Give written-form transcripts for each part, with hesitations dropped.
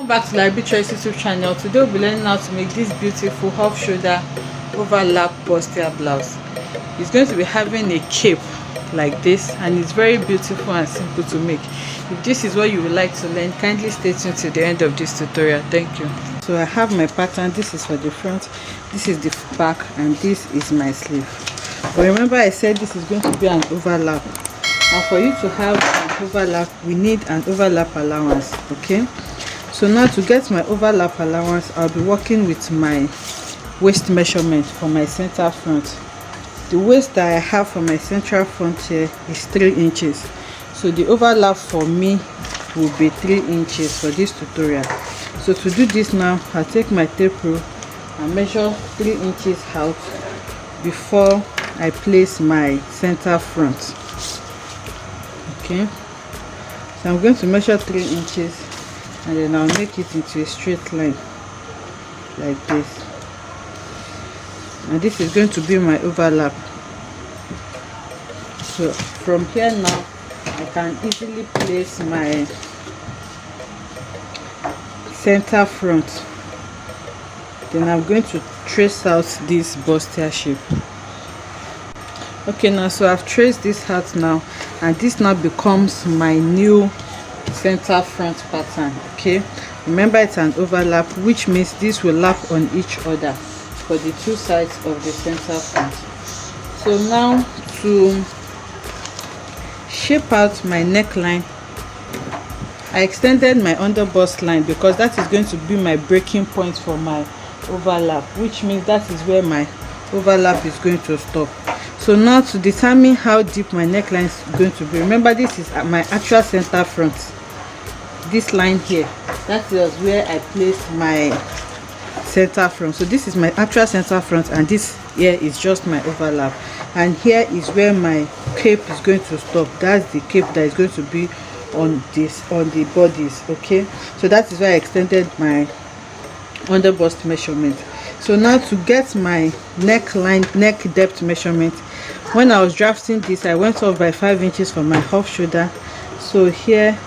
Welcome back to Library Choice YouTube channel. Today we'll be learning how to make this beautiful off-shoulder overlap bustier blouse. It's going to be having a cape like this, and it's very beautiful and simple to make. If this is what you would like to learn, kindly stay tuned to the end of this tutorial. Thank you. So I have my pattern. This is for the front, this is the back, and this is my sleeve. But remember, I said this is going to be an overlap, and for you to have an overlap, we need an overlap allowance. Okay, so now to get my overlap allowance, I'll be working with my waist measurement for my center front. The waist that I have for my central front here is 3 inches. So the overlap for me will be 3 inches for this tutorial. So to do this now, I'll take my tape rule and measure 3 inches out before I place my center front. Okay, so I'm going to measure 3 inches, and then I'll make it into a straight line like this, and this is going to be my overlap. So from here now, I can easily place my center front. Then I'm going to trace out this bustier shape. Okay, now so I've traced this out now, and this now becomes my new center front pattern. Okay, remember it's an overlap, which means this will lap on each other for the 2 sides of the center front. So now to shape out my neckline, I extended my underbust line because that is going to be my breaking point for my overlap, which means that is where my overlap is going to stop. So now to determine how deep my neckline is going to be, remember this is my actual center front. This line here, that is where I place my center front. So this is my actual center front, and this here is just my overlap, and here is where my cape is going to stop. That's the cape that is going to be on the bodies. Okay, so that is why I extended my underbust measurement. So now to get my neckline neck depth measurement, when I was drafting this, I went off by 5 inches for my off shoulder. So here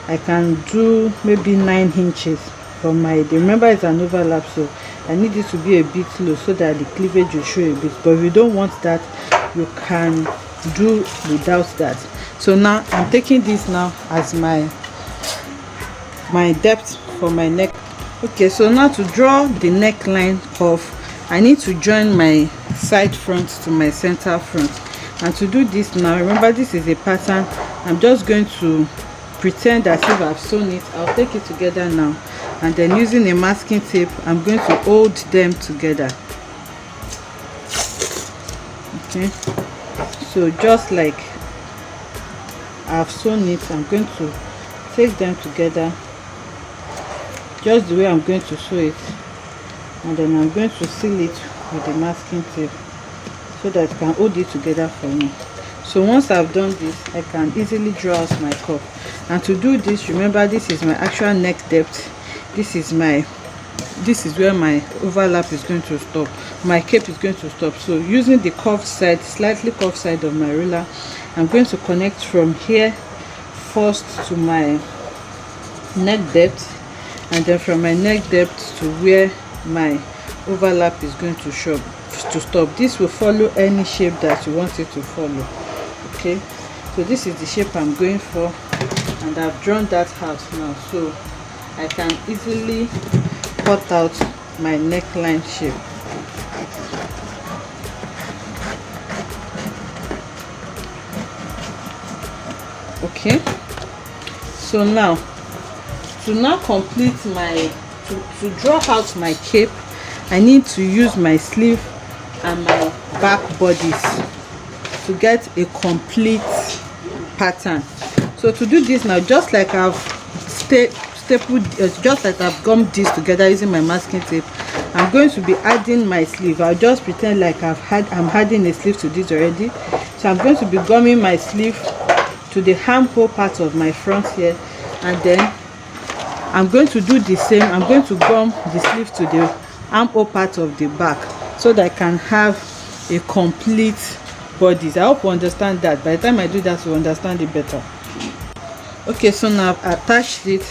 I can do maybe 9 inches for my, remember it's an overlap, so I need it to be a bit low so that the cleavage will show a bit. But if you don't want that, you can do without that. So now I'm taking this now as my depth for my neck. Okay, so now to draw the neckline off, I need to join my side front to my center front. And to do this now, remember this is a pattern, I'm just going to pretend as if I've sewn it. I'll take it together now, and then using a masking tape, I'm going to hold them together. Okay, so just like I've sewn it, I'm going to take them together just the way I'm going to sew it, and then I'm going to seal it with the masking tape so that it can hold it together for me. So once I've done this, I can easily draw out my cuff. And to do this, remember this is my actual neck depth. This is where my overlap is going to stop, my cape is going to stop. So using the curved side, slightly curved side of my ruler, I'm going to connect from here first to my neck depth, and then from my neck depth to where my overlap is going to stop. This will follow any shape that you want it to follow. Okay, so this is the shape I'm going for, and I've drawn that out now, so I can easily cut out my neckline shape. Okay, so now to complete my to draw out my cape, I need to use my sleeve and my back bodies to get a complete pattern. So to do this now, just like I've stapled, just like I've gummed this together using my masking tape, I'm going to be adding my sleeve. I'll just pretend like I'm adding a sleeve to this already. So I'm going to be gumming my sleeve to the armhole part of my front here, and then I'm going to do the same. I'm going to gum the sleeve to the armhole part of the back so that I can have a complete bodies. I hope you understand that. By the time I do that, you understand it better. Okay, so now I've attached it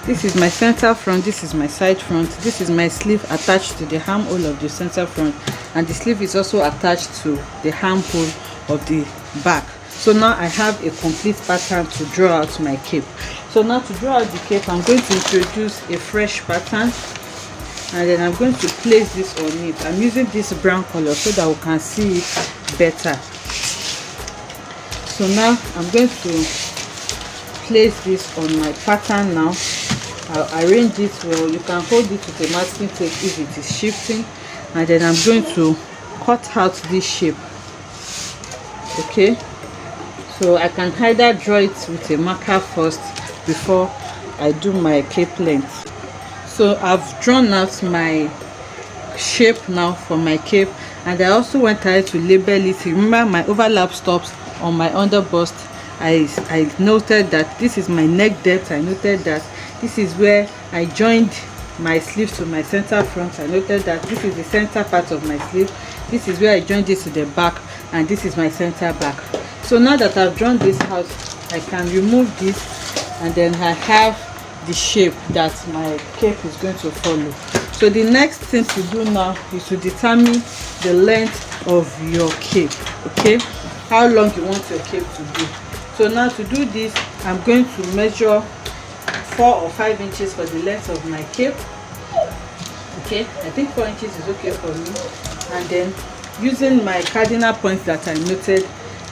This is my center front, this is my side front, this is my sleeve attached to the armhole of the center front, and the sleeve is also attached to the armhole of the back. So now I have a complete pattern to draw out my cape. So now to draw out the cape, I'm going to introduce a fresh pattern, and then I'm going to place this on it. I'm using this brown color so that we can see it better. So now I'm going to place this on my pattern now. I'll arrange it well. You can hold it with a masking tape if it is shifting, and then I'm going to cut out this shape. Okay, so I can either draw it with a marker first before I do my cape length. So I've drawn out my shape now for my cape, and I also went ahead to label it. Remember my overlap stops on my under bust. I noted that this is my neck depth. I noted that this is where I joined my sleeve to my center front. I noted that this is the center part of my sleeve. This is where I joined it to the back, and this is my center back. So now that I've drawn this out, I can remove this, and then I have the shape that my cape is going to follow. So the next thing to do now is to determine the length of your cape. Okay, how long you want your cape to be. So now to do this, I'm going to measure 4 or 5 inches for the length of my cape. Okay, I think 4 inches is okay for me. And then using my cardinal points that I noted,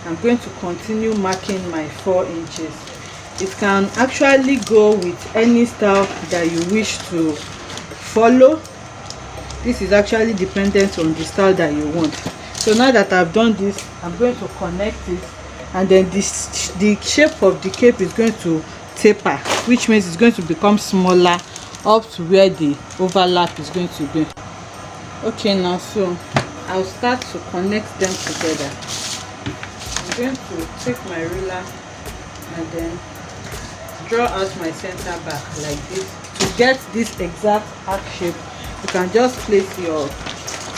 I'm going to continue marking my 4 inches. It can actually go with any style that you wish to follow. This is actually dependent on the style that you want. So now that I've done this, I'm going to connect it, and then the shape of the cape is going to taper, which means it's going to become smaller up to where the overlap is going to be. Okay, now so I'll start to connect them together. I'm going to take my ruler and then draw out my center back like this. To get this exact arc shape, you can just place your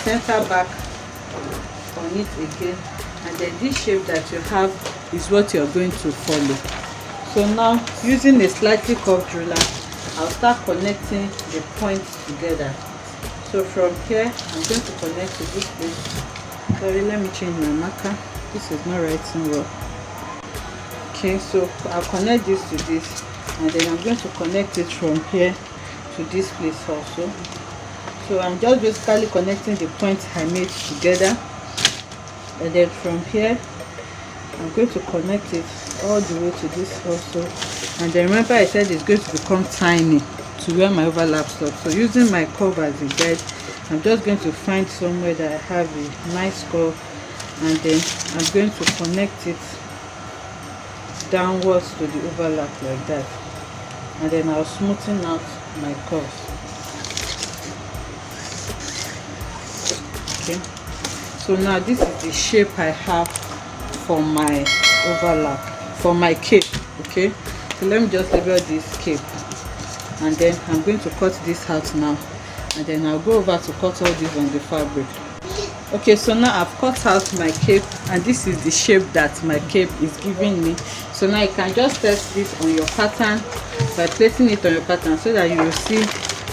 center back on it again, and then this shape that you have is what you're going to follow. So now, using a slightly curved ruler, I'll start connecting the points together. So from here, I'm going to connect to this place. Sorry, let me change my marker. This is not writing well. Okay, so I'll connect this to this, and then I'm going to connect it from here to this place also. So I'm just basically connecting the points I made together, and then from here I'm going to connect it all the way to this also. And then remember I said it's going to become tiny to where my overlap stops. So using my curve as a guide, I'm just going to find somewhere that I have a nice curve, and then I'm going to connect it downwards to the overlap like that, and then I'll smoothen out my curve. Okay, so now this is the shape I have for my overlap, for my cape. Okay, so let me just label this cape, and then I'm going to cut this out now, and then I'll go over to cut all this on the fabric. Okay, so now I've cut out my cape, and this is the shape that my cape is giving me. So now you can just test this on your pattern by placing it on your pattern, so that you will see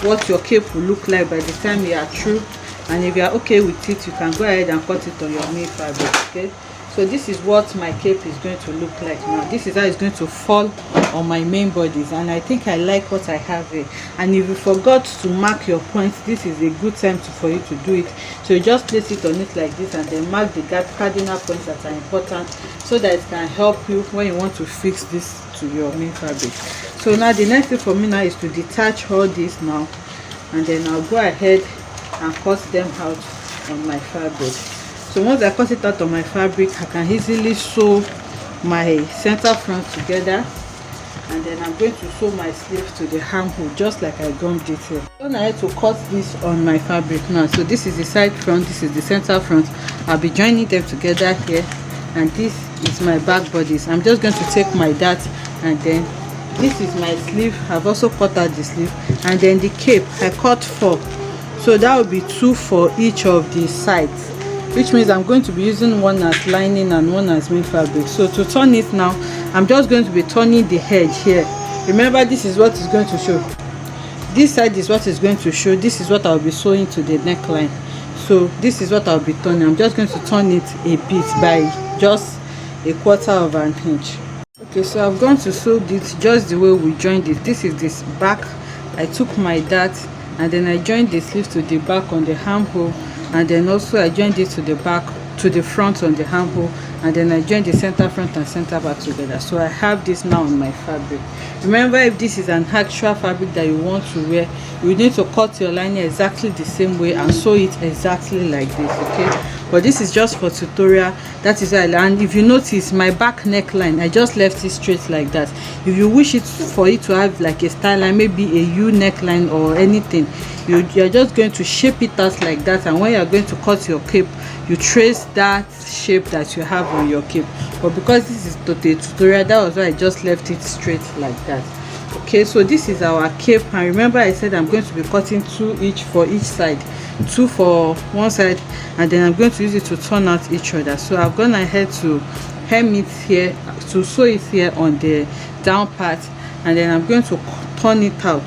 what your cape will look like by the time you are through. And if you are okay with it, you can go ahead and cut it on your main fabric. Okay, so this is what my cape is going to look like now. This is how it's going to fall on my main bodies, and I think I like what I have here. And if you forgot to mark your points, this is a good time for you to do it. So you just place it on it like this, and then mark the cardinal points that are important, so that it can help you when you want to fix this to your main fabric. So now the next thing for me now is to detach all this now, and then I'll go ahead and cut them out on my fabric. So once I cut it out on my fabric, I can easily sew my center front together, and then I'm going to sew my sleeve to the armhole just like I gummed it here. Then I had to cut this on my fabric now. So this is the side front, this is the center front. I'll be joining them together here, and this is my back bodies. I'm just going to take my dart, and then this is my sleeve. I've also cut out the sleeve, and then the cape I cut 4. So that will be 2 for each of the sides, which means I'm going to be using one as lining and one as main fabric. So to turn it now, I'm just going to be turning the edge here. Remember, this is what is going to show. This side is what is going to show. This is what I'll be sewing to the neckline. So this is what I'll be turning. I'm just going to turn it a bit by just a quarter of an inch. Okay, so I've gone to sew this just the way we joined it. This is this back. I took my dart and then I joined the sleeve to the back on the armhole, and then also I joined it to the back, to the front on the armhole, and then I joined the center front and center back together. So I have this now on my fabric. Remember, if this is an actual fabric that you want to wear, you need to cut your lining exactly the same way and sew it exactly like this, okay? But this is just for tutorial. That is why. And if you notice my back neckline, I just left it straight like that. If you wish it for it to have like a style line, maybe a U neckline or anything, you're just going to shape it out like that, and when you're going to cut your cape, you trace that shape that you have on your cape. But because this is a tutorial, that was why I just left it straight like that. Okay, so this is our cape, and remember I said I'm going to be cutting 2 each for each side, 2 for one side, and then I'm going to use it to turn out each other. So I've gone ahead to hem it here, to sew it here on the down part, and then I'm going to turn it out.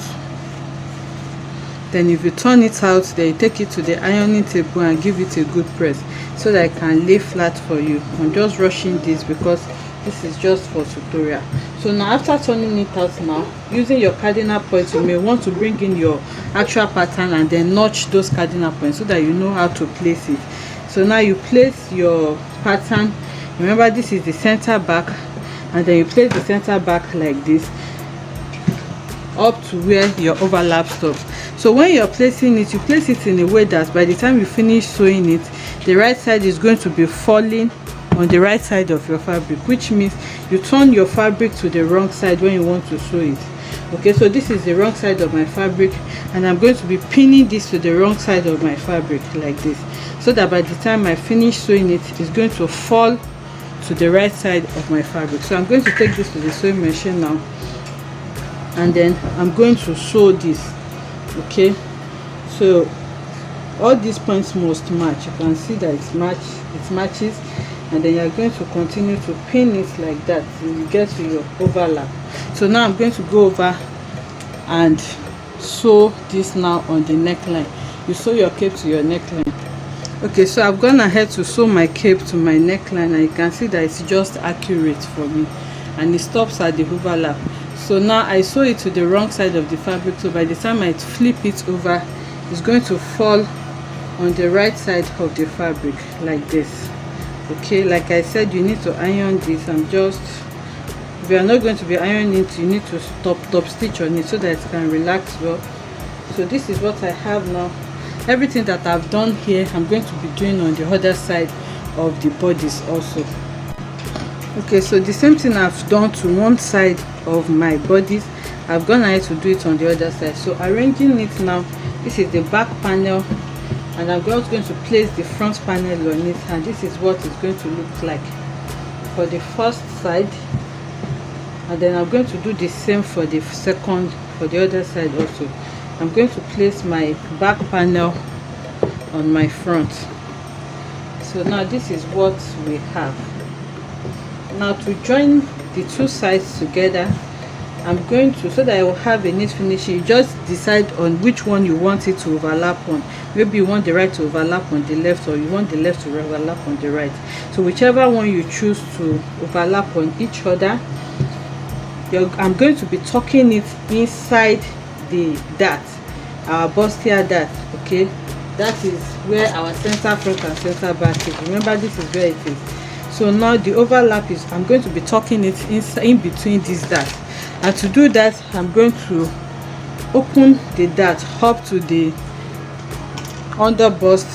Then if you turn it out, then you take it to the ironing table and give it a good press so that it can lay flat for you. I'm just rushing this because this is just for tutorial. So now after turning it out, now using your cardinal points, you may want to bring in your actual pattern and then notch those cardinal points so that you know how to place it. So now you place your pattern. Remember, this is the center back, and then you place the center back like this up to where your overlap stops. So when you're placing it, you place it in a way that by the time you finish sewing it, the right side is going to be falling on the right side of your fabric, which means you turn your fabric to the wrong side when you want to sew it. Okay, so this is the wrong side of my fabric, and I'm going to be pinning this to the wrong side of my fabric like this, so that by the time I finish sewing it, it's going to fall to the right side of my fabric. So I'm going to take this to the sewing machine now, and then I'm going to sew this. Okay, so all these points must match. You can see that it matches, and then you're going to continue to pin it like that till you get to your overlap. So now I'm going to go over and sew this now on the neckline. You sew your cape to your neckline. Okay, so I've gone ahead to sew my cape to my neckline, and you can see that it's just accurate for me, and it stops at the overlap. So now I sew it to the wrong side of the fabric, so by the time I flip it over, it's going to fall on the right side of the fabric like this. Okay, like I said, you need to iron this. If you are not going to be ironing it, you need to top stitch on it so that it can relax well. So this is what I have now. Everything that I've done here, I'm going to be doing on the other side of the bodice also. Okay, so the same thing I've done to one side of my bodice, I've gone ahead to do it on the other side. So arranging it now, this is the back panel, and I'm just going to place the front panel on it, and this is what it's going to look like for the first side, and then I'm going to do the same for the other side also. I'm going to place my back panel on my front. So now this is what we have. Now to join the two sides together, I'm going to, so that I will have a neat finish, you just decide on which one you want it to overlap on. Maybe you want the right to overlap on the left, or you want the left to overlap on the right. So whichever one you choose to overlap on each other, I'm going to be tucking it inside the dart, our bustier dart. Okay, that is where our center front and center back is. Remember, this is where it is. So now the overlap is, I'm going to be tucking it in between these darts, and to do that, I'm going to open the dart up to the under bust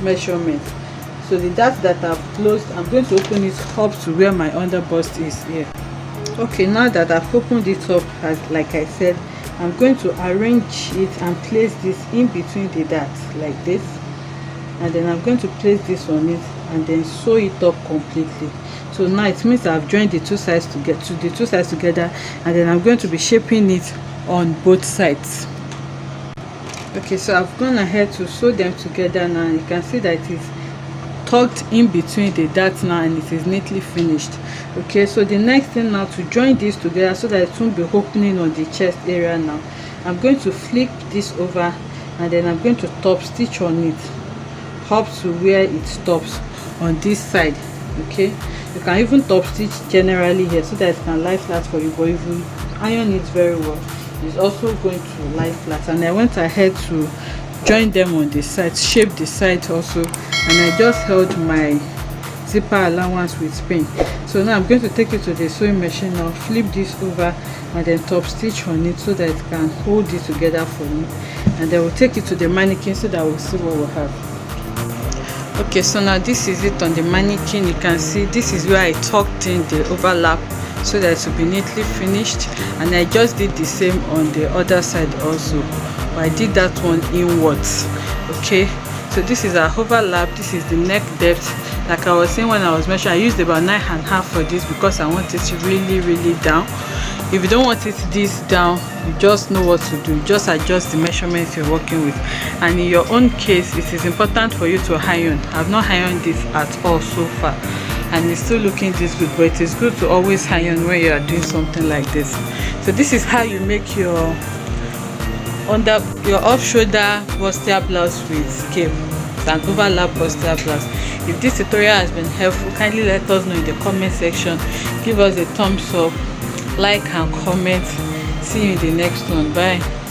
measurement. So the dart that I've closed, I'm going to open it up to where my under bust is here. Okay, now that I've opened it up, like I said, I'm going to arrange it and place this in between the darts like this, and then I'm going to place this on it and then sew it up completely. So now it means I've joined the two sides together, and then I'm going to be shaping it on both sides. Okay, so I've gone ahead to sew them together now. You can see that it is tucked in between the darts now, and it is neatly finished. Okay, so the next thing now, to join this together so that it won't be opening on the chest area, now I'm going to flip this over, and then I'm going to top stitch on it up to where it stops on this side. Okay, you can even top stitch generally here so that it can lie flat for you, but if you iron it very well, it's also going to lie flat. And I went ahead to join them on the side, shape the side also, and I just held my zipper allowance with pin. So now I'm going to take it to the sewing machine now, flip this over, and then top stitch on it so that it can hold it together for me, and then we'll take it to the mannequin so that we'll see what we'll have. Okay, so now this is it on the mannequin. You can see this is where I tucked in the overlap so that it will be neatly finished, and I just did the same on the other side also, but I did that one inwards. Okay, so this is our overlap, this is the neck depth. Like I was saying when I was measuring, I used about 9.5 for this because I want it really down. If you don't want it this down, you just know what to do. Just adjust the measurements you're working with. And in your own case, it is important for you to iron. I've not ironed this at all so far, and it's still looking this good, but it is good to always iron when you are doing something like this. So this is how you make your off-shoulder bustier blouse with cape. It's an overlap bustier blouse. If this tutorial has been helpful, kindly let us know in the comment section. Give us a thumbs up, like and comment. See you in the next one. Bye.